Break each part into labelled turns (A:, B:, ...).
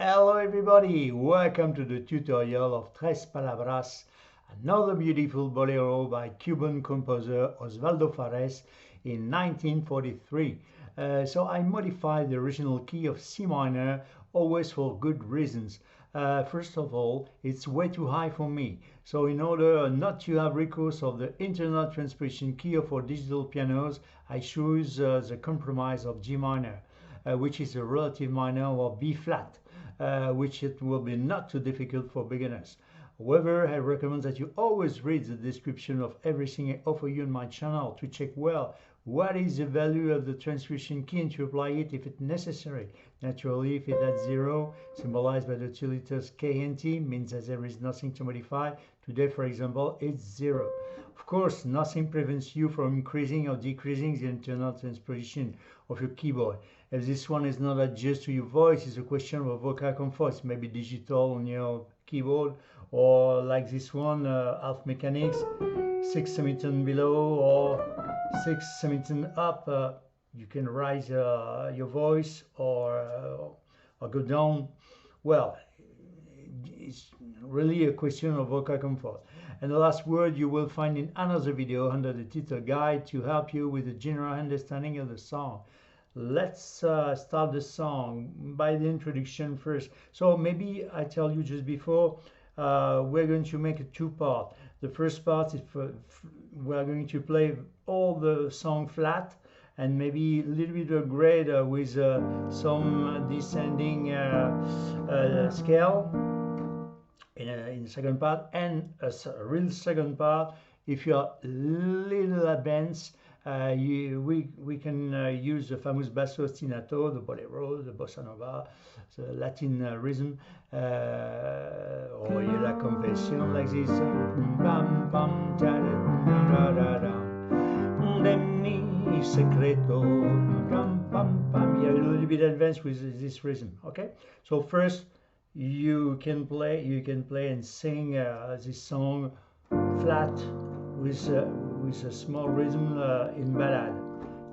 A: Hello everybody, welcome to the tutorial of Tres Palabras, another beautiful bolero by Cuban composer Osvaldo Farrés in 1943. So I modified the original key of C minor, always for good reasons. First of all, it's way too high for me. So in order not to have recourse of the internal transposition key for digital pianos, I choose the compromise of G minor, which is a relative minor, or B flat. Which it will be not too difficult for beginners. However, I recommend that you always read the description of everything I offer you on my channel to check well what is the value of the transposition key and to apply it if it's necessary. Naturally, if it has 0, symbolized by the two letters K and T, means that there is nothing to modify. Today, for example, it's 0. Of course, nothing prevents you from increasing or decreasing the internal transposition of your keyboard. If this one is not adjusted to your voice, it's a question of vocal comfort. Maybe digital on your keyboard, or like this one, half mechanics, 6 semitone below or 6 semitone up. You can raise your voice or go down. Well, it's really a question of vocal comfort. And the last word you will find in another video under the title guide to help you with the general understanding of the song. Let's start the song by the introduction first. So maybe I tell you just before, we're going to make a two-part. The first part is we're going to play all the song flat and maybe a little bit of grade with some descending scale in the second part, and a real second part. If you are a little advanced, we can use the famous basso ostinato, the bolero, the bossa nova, the Latin rhythm, or la confession, like this. Bam, bam, da, da, da, da, de mi secreto. Bam, bam, bam. Yeah, a little bit advanced with this rhythm. Okay. So first, you can play and sing this song flat with a small rhythm in ballad.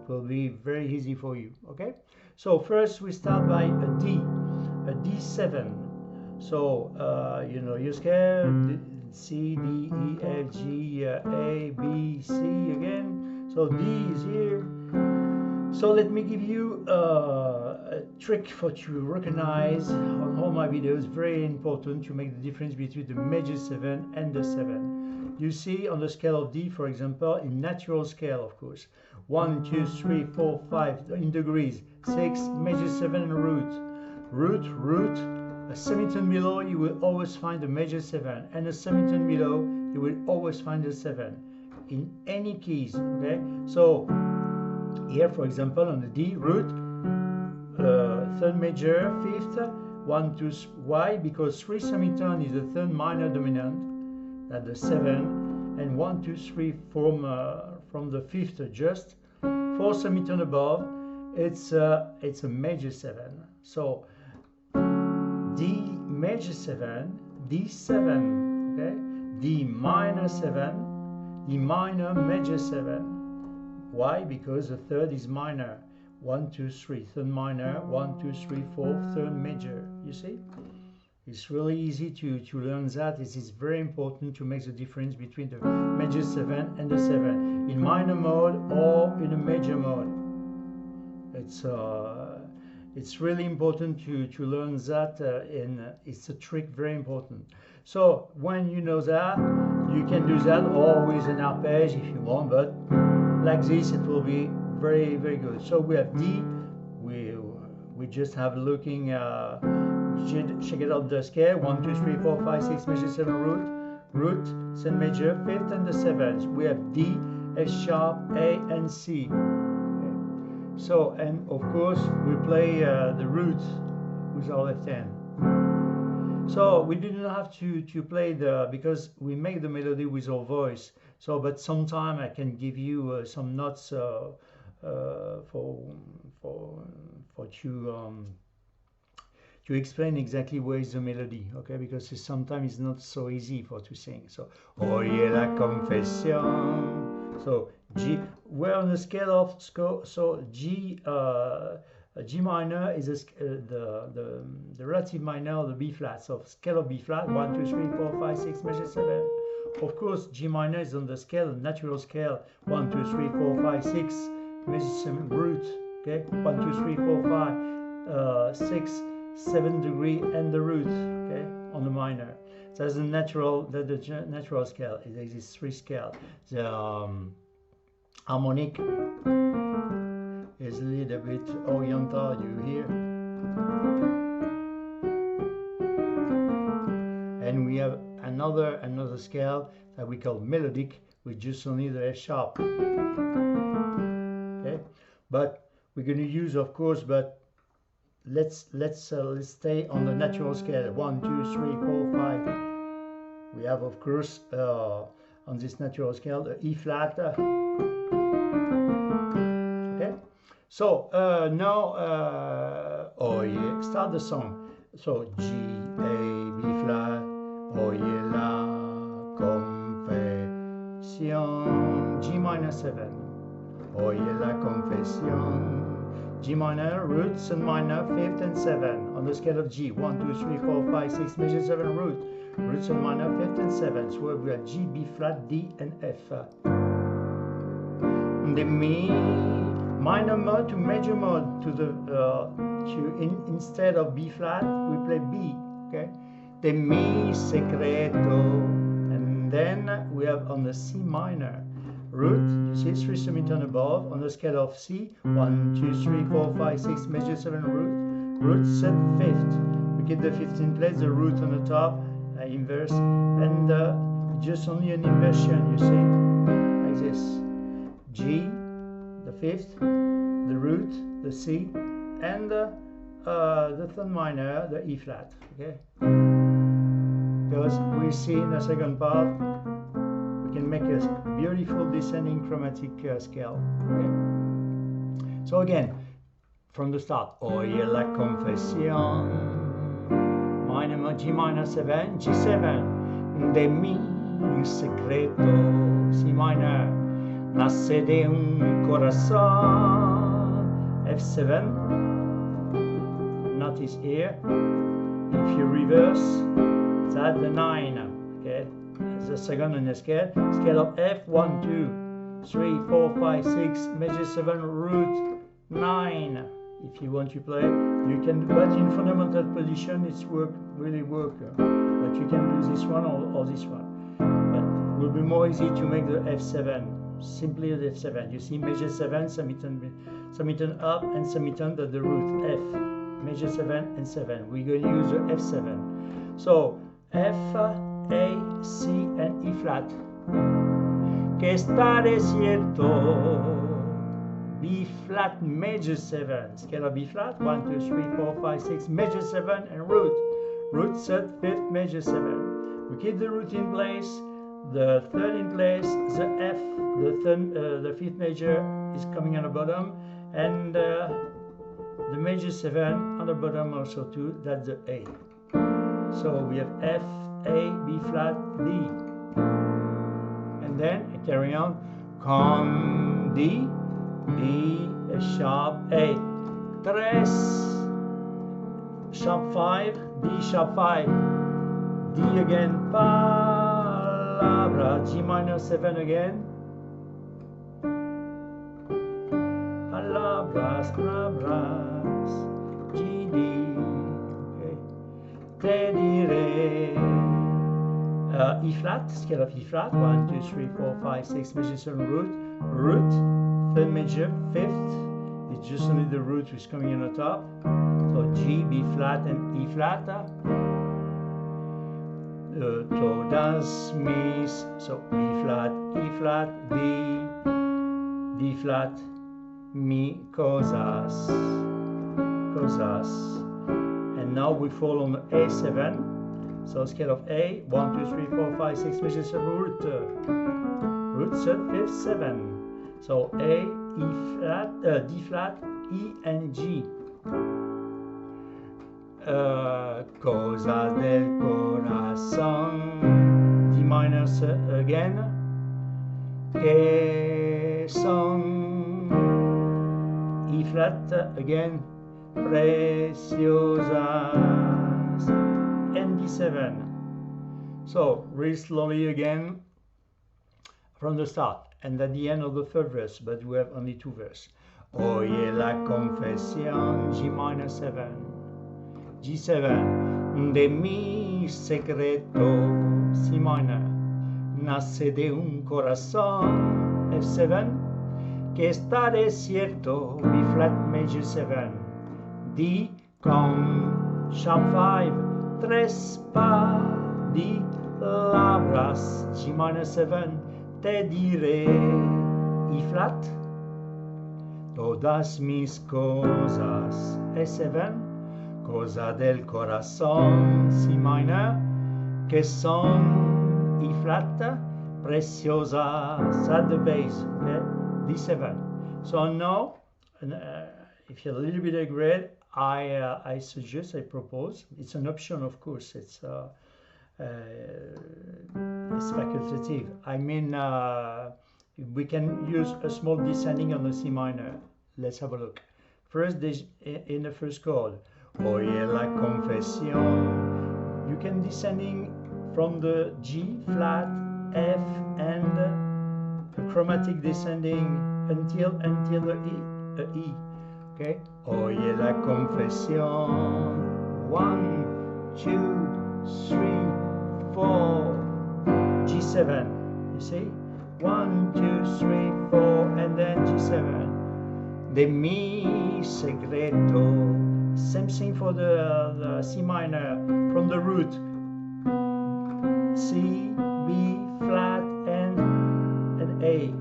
A: It will be very easy for you. Okay, so first we start by a D7. So you know your scale: C, D, E, F, G, A, B, C again. So D is here. So let me give you a trick for you to recognize on all my videos. Very important to make the difference between the major 7 and the 7. You see on the scale of D, for example, in natural scale, of course, 1, 2, 3, 4, 5 in degrees, 6, major 7 root, a semitone below, you will always find the major 7, and a semitone below, you will always find the 7 in any keys. Okay, so here, for example, on the D, root, third major, fifth, 1, 2, why? Because 3 semitone is the third minor dominant, that's the 7, and 1, 2, 3 from the fifth adjust, 4 semitone above, it's a major 7. So D major 7, D7, okay, D minor 7, D minor major 7. Why? Because the third is minor. 1, 2, 3, third minor, 1, 2, 3, 4, third major. You see? It's really easy to learn that. It is very important to make the difference between the major 7 and the 7 in minor mode or in a major mode. It's really important to learn that, and it's a trick, very important. So when you know that, you can do that or with an arpege if you want, but like this it will be very, very good. So we have D, we just have looking, check it out the scale, 1, 2, 3, 4, 5, 6, major 7 root, 7 major, 5th and the 7th. We have D, F sharp, A and C. Okay. So, and of course we play the root with our left hand. So we didn't have to play because we make the melody with our voice. So, but sometime I can give you some notes to explain exactly where is the melody. Okay, because sometimes it's not so easy to sing. So, oye la confesión. So G, we're on the scale of so G G minor is the relative minor of the B flat. So scale of B flat, 1, 2, 3, 4, 5, 6, measure 7. Of course, G minor is on the scale, natural scale, 1, 2, 3, 4, 5, 6, measure 7 root. Okay, 1, 2, 3, 4, 5, 6, 7 degree and the root. Okay, on the minor. So that's the natural scale. It exists 3 scales. The harmonic is a little bit oriental, you hear. And we have another scale that we call melodic, with just only the F sharp. Okay, but we're going to use, of course, but let's stay on the natural scale. 1, 2, 3, 4, 5. We have, of course, on this natural scale, the E flat. Okay, so now, oh yeah, start the song. So G, A, B flat, oye la confesión, G minor 7, oye la confesión, G minor, root, sun minor, 5th and 7 on the scale of G. 1, 2, 3, 4, 5, 6, measure 7 root, root, sun minor, 5th and 7. So we have G, B flat, D, and F. The Mi minor mode to major mode to the instead of B flat we play B. Okay, the Mi secreto, and then we have on the C minor. Root, you see 3 semitone above on the scale of C, 1, 2, 3, 4, 5, 6, measure 7 root, root set 5th. We keep the 5th in place, the root on the top, inverse, and just only an inversion, you see, like this. G, the 5th, the root, the C, and the 3rd minor, the E flat, okay? Because we see in the second part, we can make a beautiful descending chromatic scale. Okay? So again, from the start, oye la confesión, minor, G minor 7, G7, de mi secreto, C minor, nace de un corazón, F7, not is here. If you reverse, that's the 9, okay? The second on the scale of F, 1, 2, 3, 4, 5, 6, measure 7, root 9. If you want to play, you can, but in fundamental position it's really work. But you can do this one or this one. But it will be more easy to make the F7, simply the F7. You see measure 7, semitone up and semitone the root F, measure 7 and 7. We're going to use the F7. So F, A, C, and E flat. Que está desierto. B flat, major 7. Scale of B flat. 1, 2, 3, 4, 5, 6. Major 7 and root. Root set 5th, major 7. We keep the root in place. The 3rd in place. The F, the 5th major is coming on the bottom, and the major 7 on the bottom also too. That's the A. So we have F, A, B flat, D, and then I carry on. Con D, B, A sharp, A, TRES, sharp 5, D sharp 5, D again, palabra, G minor 7 again, palabras, palabras, G, D, okay. Te diré. E flat, scale of E flat, 1, 2, 3, 4, 5, 6, measure 7 root, root, 3rd major, 5th, it's just only the root which is coming on the top, so G, B flat, and E flat, todas mis, so B flat, E flat, D, D flat, mi cosas, cosas, and now we fall on the A7. So scale of A, 1, 2, 3, 4, 5, 6, measure 7 root, root 3rd, 5th, 7. So A, E flat, D flat, E and G. Cosa del corazón, D minor again. Que son, E flat again. preciosas, and D7. So really slowly again from the start and at the end of the third verse, but we have only two verses. Oye la confesión, G minor 7, G7, de mi secreto, C minor, nace de un corazón, F7, que está desierto, B flat major 7, D con sharp 5, tres palabras, G minor 7, te diré, E flat, todas mis cosas, E7, cosa del corazón, C minor, que son E flat, preciosas at the base, okay? D7. So now, if you're a little bit agreed, I suggest, I propose, it's an option of course, it's facultative. I mean, we can use a small descending on the C minor. Let's have a look. First, in the first chord, Oye la confesión. You can descending from the G flat, F, and a chromatic descending until the E. Okay. Oye la confesión. 1, 2, 3, 4. G7. You see? 1, 2, 3, 4, and then G7. De mi secreto. Same thing for the C minor from the root. C, B flat, and A.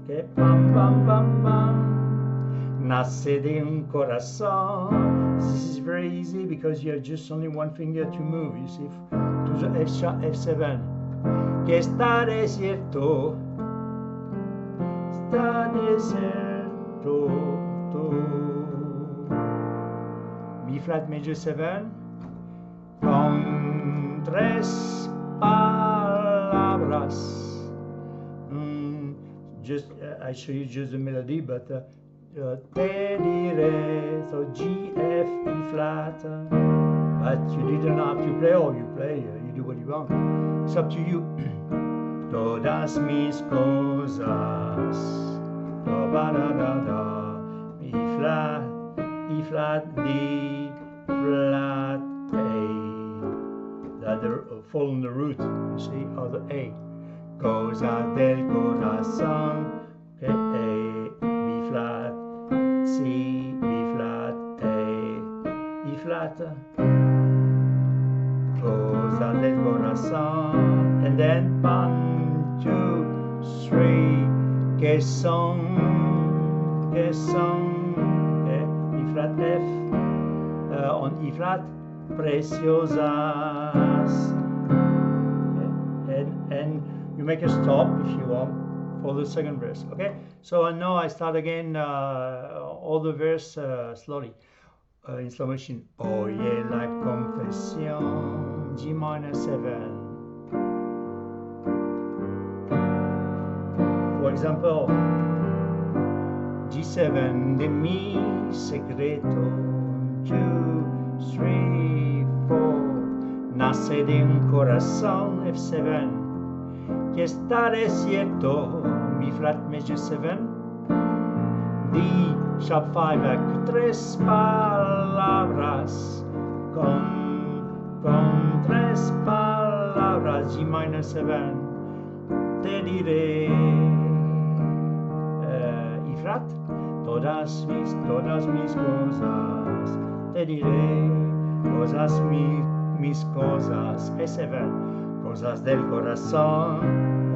A: Okay, pam pam pam pam. Nace de un corazón. This is very easy because you have just only one finger to move. You see, to the F7. Que está desierto. Está desierto. B flat major 7. Con tres palabras. Just I show you just the melody, but te diré, so G, F, E flat. But you didn't have to play, or you play, you do what you want. It's up to you. Todas mis cosas. Da ba da da da. E flat, E flat, D flat, A. That fall on the root, you see, or the A. Cosa del corazón, okay, A, B flat, C, B flat, A, E flat. Cosa del corazón, and then 1, 2, 3, que son, okay, E flat F, on E flat, preciosas, okay? And you make a stop if you want for the second verse, okay? So now I start again all the verse slowly in slow motion. Oye la confesión, G minor 7. For example, G7, de mi secreto, 2, 3, 4, nace de un corazón, F7, que está desierto, B flat major 7, D sharp 5, tres palabras, con tres palabras, G minor 7, te diré, E flat, todas mis cosas, te diré, mis cosas, E7, cosas del corazón,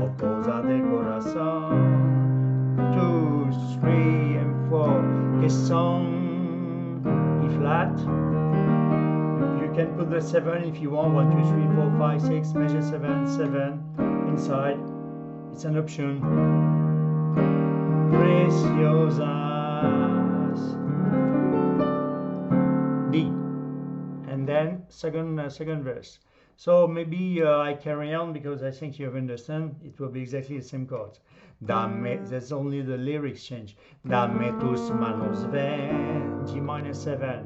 A: o cosas del corazón, 2, 3, and 4, que son E flat. You can put the 7 if you want, 1, 2, 3, 4, 5, 6, measure 7, 7 inside. It's an option. Preciosas. D. And then second verse. So maybe I carry on because I think you have understand. It will be exactly the same chords. Dame, that's only the lyrics change. Dame tus manos, ven, G minor 7.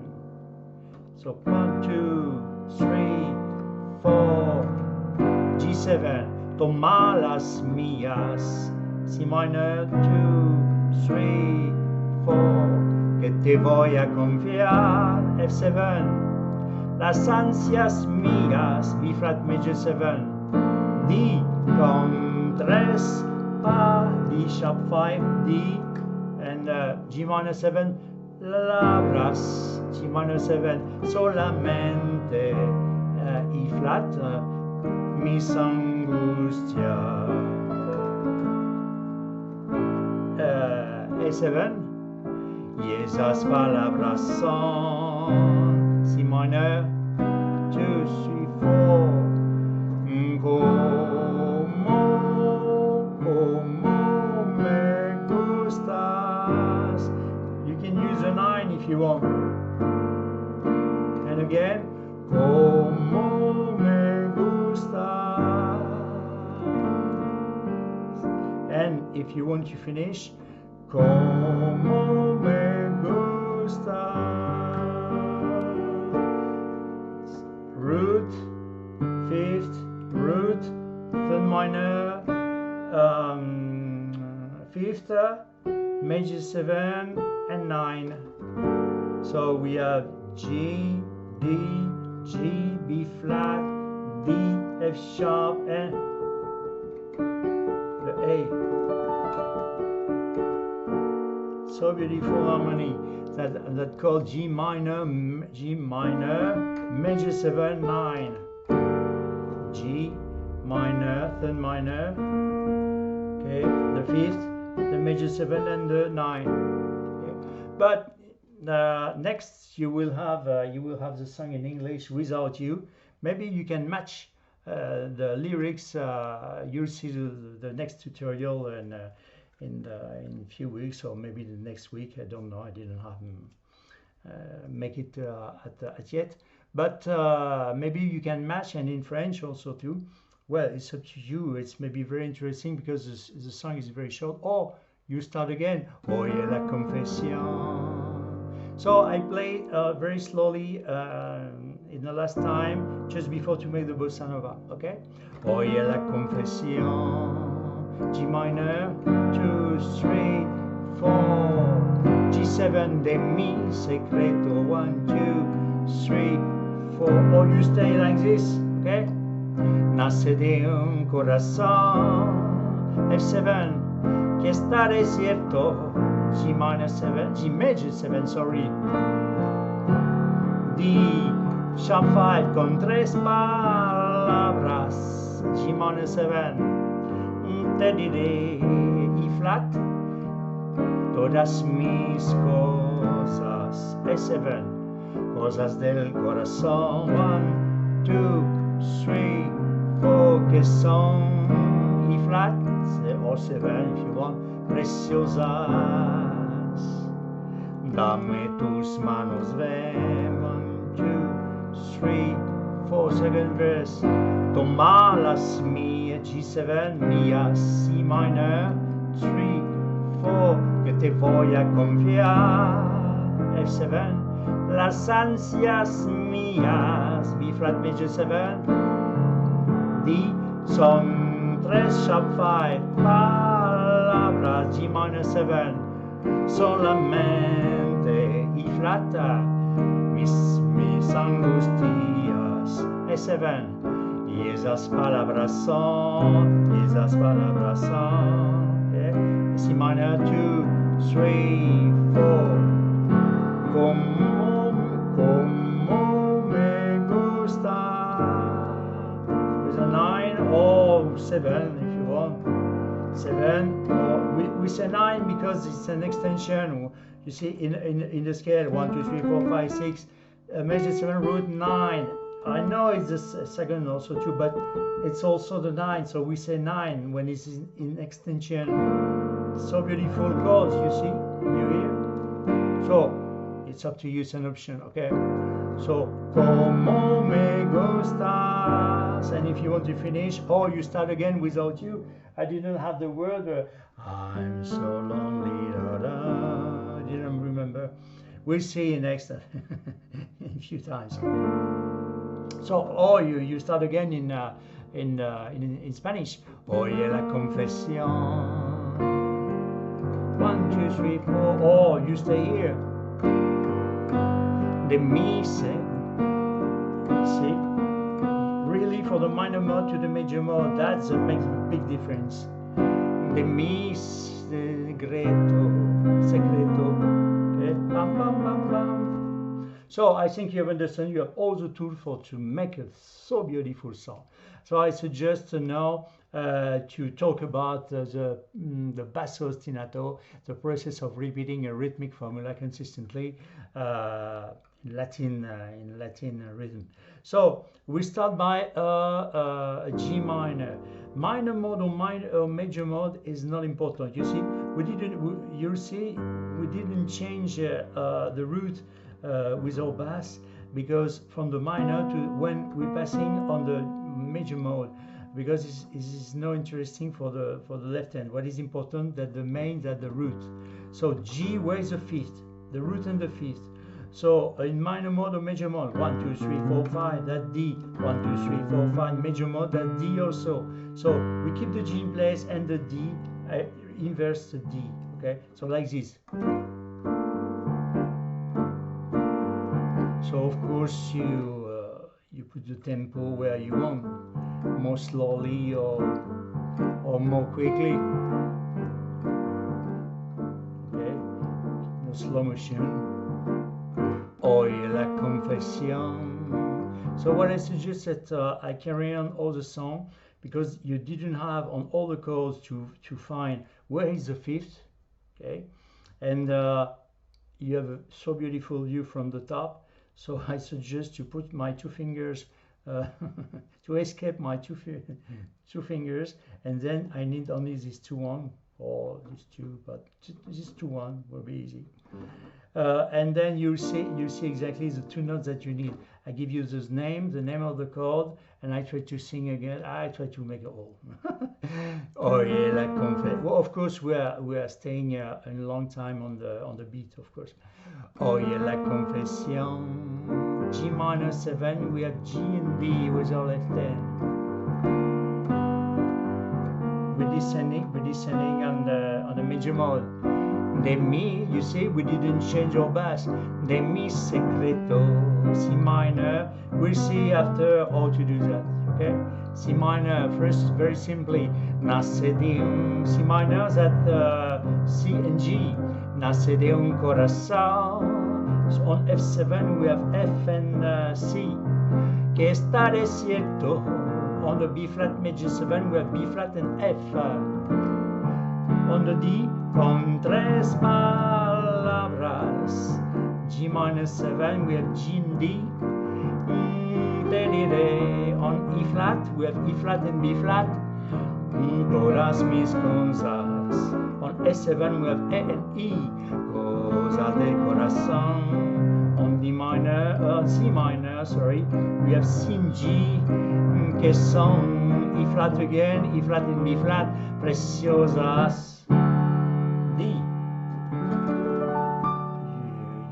A: So 1, 2, 3, 4, G7. Toma las mías, C minor 2, 3, 4. Que te voy a confiar, F7. Las ansias mías, B flat major 7. D con 3, Pa, D sharp 5, D, and G minor 7, palabras, G minor 7, solamente, E flat, mis angustias, A7, y esas palabras son, C minor, 2, 3, 4, como me gustas. You can use a 9 if you want. And again, como me gustas. And if you want to finish, como me gustas. Root, fifth, root, third minor, fifth, major 7 and 9. So we have G, D, G, B flat, D, F sharp, and the A. So beautiful harmony that called G minor, major 7, 9. G minor, third minor, okay, the fifth, the major 7 and the 9. Okay. But next you will have the song in English without you. Maybe you can match the lyrics. You'll see the next tutorial in a few weeks, or maybe the next week. I don't know. I didn't have make it at yet. But maybe you can match, and in French also too. Well, it's up to you. It's maybe very interesting because the song is very short. Or you start again. Oye la confesión. So I play very slowly in the last time, just before to make the bossa nova. Okay. Oye la confesión. G minor, 2, 3, 4. G7 de mi secreto. 1, 2, 3, 4. Or you stay like this. Okay. Nace de un corazón, F7, que está desierto, G minor 7, G major 7, sorry, D sharp 5 con 3 palabras, G minor 7, te diré, E flat, todas mis cosas, F7, cosas del corazón, 1, 2, 3, 4, que son E flat, or 7 if you want, preciosas. Dame tus manos, ven, 1, 2, 3, 4, second verse. Toma las mías, G7, mías, C minor, 3, 4, que te voy a confiar, F7. Las ansias mías, B flat major 7, D son 3 sharp 5 palabras, G minor 7, solamente E flat, mis angustias, E7, y esas palabras son, okay? C minor 2, 3, 4, como me gusta, with a 9 or 7 if you want, 7, or we say 9 because it's an extension. You see in the scale 1, 2, 3, 4, 5, 6, major 7 root 9. I know it's the second also too, but it's also the 9, so we say 9 when it's in extension. So beautiful chords, you see, you hear. So it's up to you, it's an option, okay? So, como me gustas. And if you want to finish, or you start again without you. I didn't have the word, I'm so lonely, da, da. I didn't remember. We'll see next a few times. So, or you start again in Spanish. Oye la confesión. 1, 2, 3, 4. Or you stay here. De mi se. See? Really, for the minor mode to the major mode, that makes a big difference. De mi secreto. Okay? Bam, bam, bam, bam. So I think you have understood. You have all the tools to make a so beautiful song. So I suggest now to talk about the basso ostinato, the process of repeating a rhythmic formula consistently in Latin rhythm. So we start by a G minor. Minor mode or major mode is not important. You see, we didn't change the root with our bass, because from the minor to when we're passing on the major mode, because it is not interesting for the left hand. What is important that the root. So G, where is the fifth? The root and the fifth. So in minor mode or major mode, 1, 2, 3, 4, 5, that D. 1, 2, 3, 4, 5, major mode, that D also. So we keep the G in place and the D, inverse the D. Okay, so like this. So of course you put the tempo where you want, more slowly or more quickly. Okay, no slow motion. Oye la confesión. So what I suggest that I carry on all the song, because you didn't have on all the chords to find where is the fifth. Okay, and you have a so beautiful view from the top. So I suggest to put my two fingers to escape my two fingers, and then I need only this 2-1 or this 2, but this 2-1 will be easy. And then you see exactly the 2 notes that you need. I give you the name of the chord, and I try to sing again. I try to make it all. Oye la confesión. Well, of course we are staying a long time on the beat, of course. Oye la confesión. G minor 7. We have G and D with our left hand. We're descending on the major mode. De mi, you see, we didn't change our bass. De mi secreto, C minor. We'll see after how to do that, okay? C minor, first, very simply, nace de un, C minor, that C and G. Nace de un corazón. So on F7, we have F and C. Que está desierto. On the B flat major 7, we have B flat and F. On the D, con 3 palabras. G minor 7, we have G and D. On E flat, we have E flat and B flat. Todas mis cosas. On S7, we have A and E. Cosas de corazón. On D minor, C minor, sorry, we have C and G. Que son E flat again, E flat and B flat. Preciosas. D.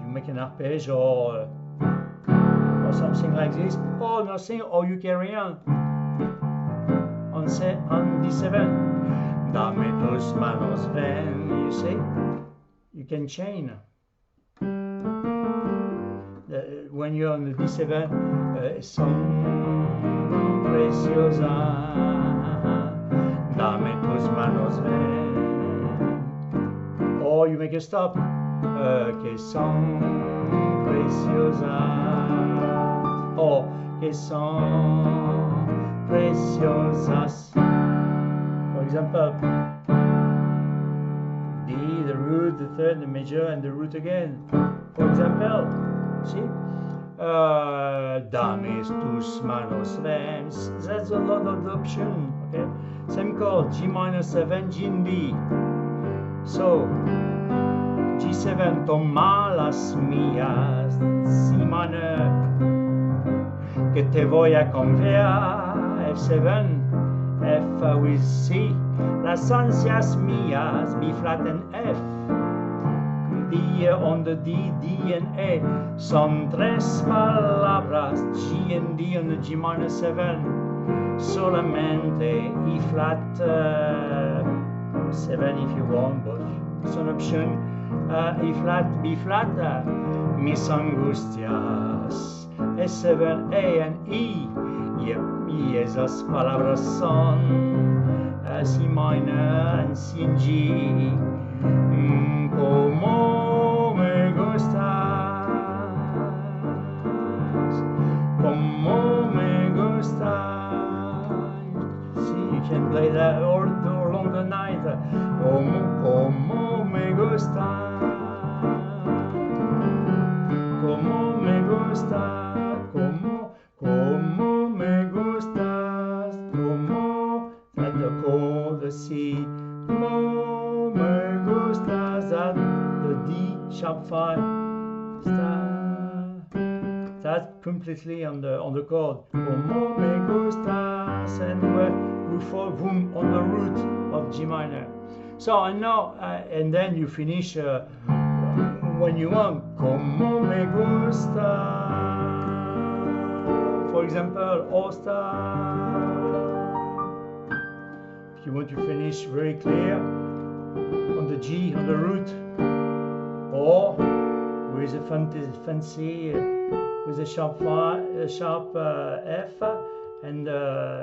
A: You make an arpege or something like this, or nothing, or you carry on D7. Dame tus manos, ven. You see, you can chain. When you're on the D7, son preciosa. Dame tus manos, ven. Or you make a stop. Que son preciosas. Or que son preciosas. For example, D, the root, the third, the major, and the root again. For example, see? Dame tus manos, ven. That's a lot of option. Okay, same chord, G minor 7, G and D. So G7, toma las mías, Si minor, que te voy a confiar, F7, F with C, las ansias mías, B flat and F, D on the D, D and A, son tres palabras, G and D on the G minor 7, solamente E flat 7 if you want, but it's an option, E flat, B flat, mis angustias, S7, A and E, y esas palabras son C minor and C and G, como me gustas, como me gustas, see you can play that all along the night, como me gustas, como me gustas, como me gustas, como at the chord, the C, como me gustas at the D sharp 5 star. That's completely on the chord. Como me gustas, and we fall boom on the root of G minor. So I know, and then you finish when you want. Como me gusta. For example, O star. If you want to finish very clear on the G, on the root, or with a fancy with a sharp F, and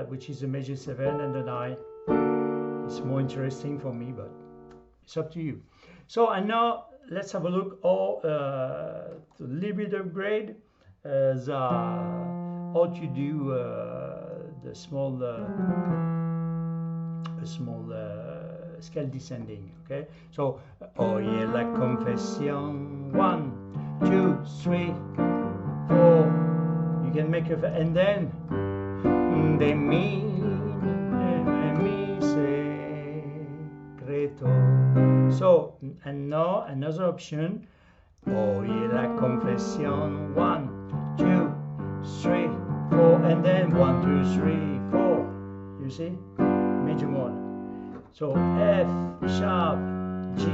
A: which is a major 7 and an I. It's more interesting for me, but it's up to you. So and now let's have a look all a little bit upgrade how to do the small scale descending. Okay, so oye la confesión, 1, 2, 3, 4. You can make it, and then de mi secreto. So and now another option. Oye la confesión, 1, 2, 3, 4, and then 1, 2, 3, 4. You see, major mode. So F sharp G.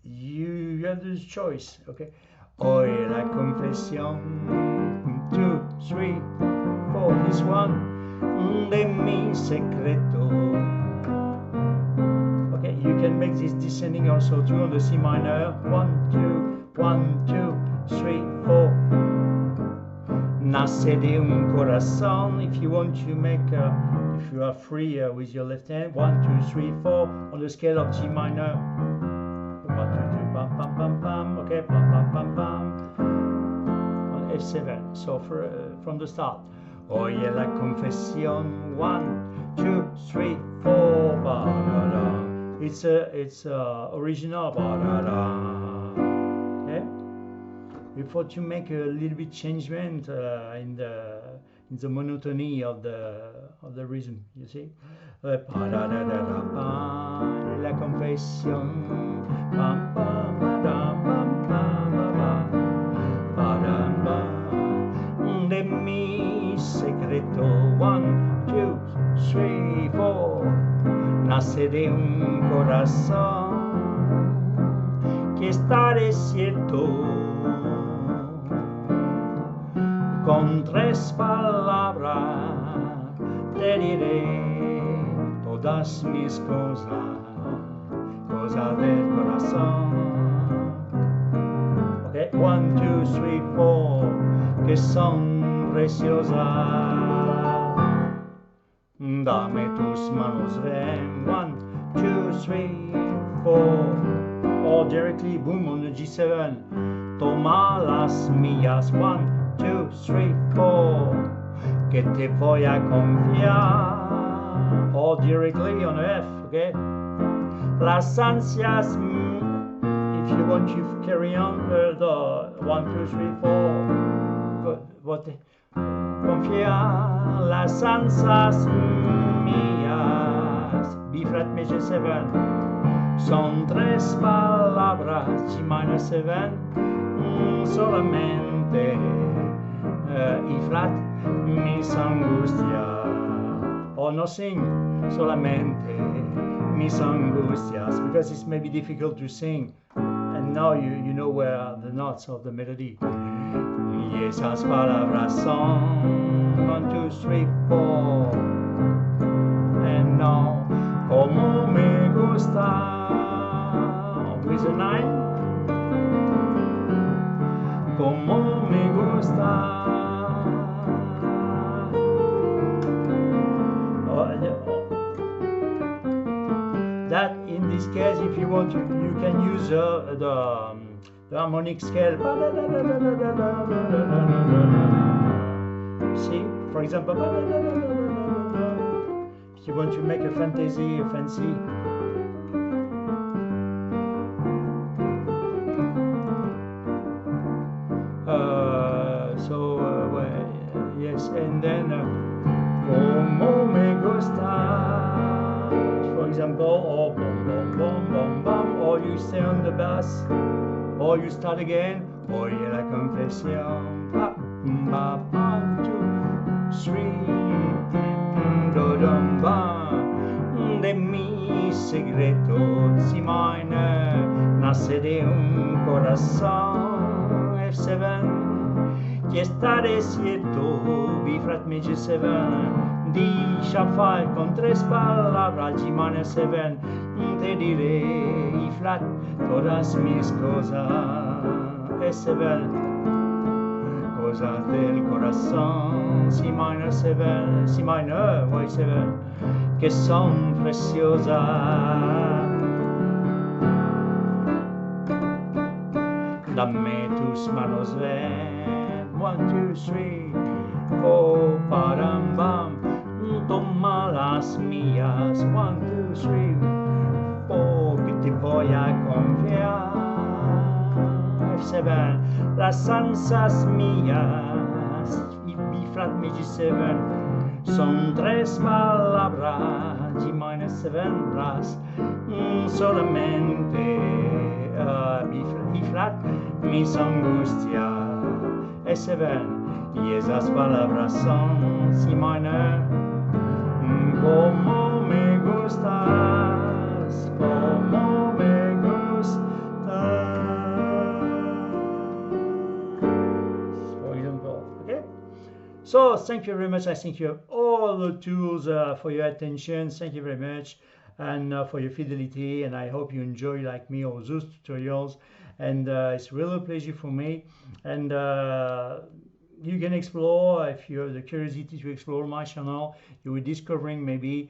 A: You have this choice, okay? Oye la confesión, 2, 3, 4. This one, de mi secreto. Okay, you can make this descending also too on the C minor. 1, 2, 1, 2, 3, 4. Nace de un corazón. If you want to make, if you are free with your left hand, 1, 2, 3, 4 on the scale of G minor. 1, 2, 3, pam, pam, pam, pam. Okay, pam, pam, pam, pam. On F7. So from the start. Oye la confesión, 1, 2, 3, 4. Ba, da, da. It's original. Ba, da, da. Okay. Before to make a little bit changement in the monotony of the rhythm, you see. La confesión, pam pam pam pam pam, de mi secreto, 1, 2, 3, 4, nace de un corazón que está desierto. Con 3 palabras te diré todas mis cosas, cosas del corazón. Okay, 1, 2, 3, 4, que son preciosas. Dame tus manos, ven. 1, 2, 3, 4. Or directly, boom, on the G7. Toma las mías. 1, 2, 3, 4, que te voy a confiar. Or directly on F, okay? Las ansias, if you want to carry on the 1, 2, 3, 4, what? Confiar las ansias mías, B flat major 7, Son tres palabras, G minor 7, solamente, E flat, mis angustias. Or no sing, solamente, mis angustias, because it's maybe difficult to sing, and now you know where the notes of the melody. Y esas palabras son 1, 2, 3, 4, and now, como me gusta, with a 9, como me gusta. That in this case, if you want, you can use the harmonic scale. See, for example, if you want to make a fancy. Yes, and then como me gusta, for example, or bom bom bom bom bom, or you stay on the bass, or you start again, oye la confesión, pa ba 1, 2, 3, do dum ba, de mi secreto, si minor, nace de un corazón, F7. Que está desierto, B flat major 7, D sharp 5 con tres palabras, G minor 7, te diré E flat todas mis cosas, E7, cosas del corazón, C minor 7, C minor, Y7, que son preciosas. Dame tus manos, ven. 1, 2, 3, 4, padam bam, toma las mías, 1, 2, 3, 4, que te voy a confiar, F7, las salsas mías, B flat major 7, son tres palabras, G minor 7 brass, solamente, E flat, mis angustias, E7, y esas palabras son Si minor, como me gustas, como me gustas, for example, okay? So, thank you very much. I think you have all the tools for your attention. Thank you very much, and for your fidelity, and I hope you enjoy, like me, all those tutorials. And it's really a pleasure for me, and you can explore, if you have the curiosity to explore my channel, you will discovering maybe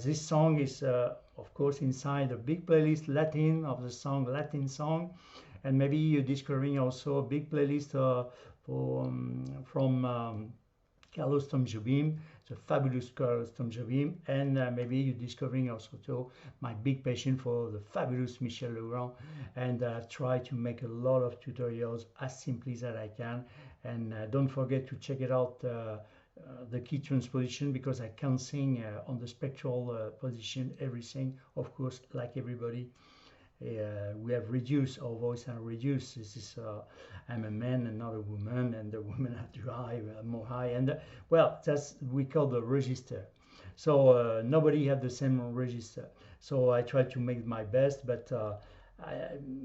A: this song is of course inside a big playlist Latin of the song, Latin song, and maybe you're discovering also a big playlist from Carlos Tom Jobim, the fabulous Carlos Tom Jobim, and maybe you're discovering also too my big passion for the fabulous Michel Legrand, and try to make a lot of tutorials as simply as I can, and don't forget to check it out, the key transposition, because I can't sing on the spectral position everything, of course, like everybody. We have reduced our voice and reduced. This is I'm a man and not a woman, and the women have to high, more high, and well, that's we call the register. So nobody have the same register. So I try to make my best, but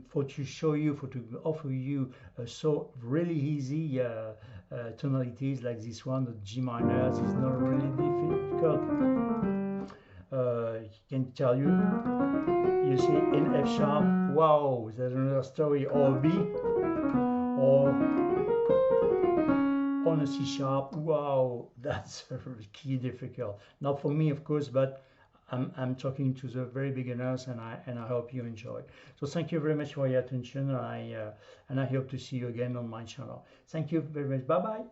A: for to show you, for to offer you so really easy tonalities like this one, the G minors, is not really difficult. Can tell you. You see in F sharp, wow, there's another story, or B, or on a C sharp, wow, that's key difficult. Not for me, of course, but I'm talking to the very beginners, and I hope you enjoy. So thank you very much for your attention, and I hope to see you again on my channel. Thank you very much. Bye bye.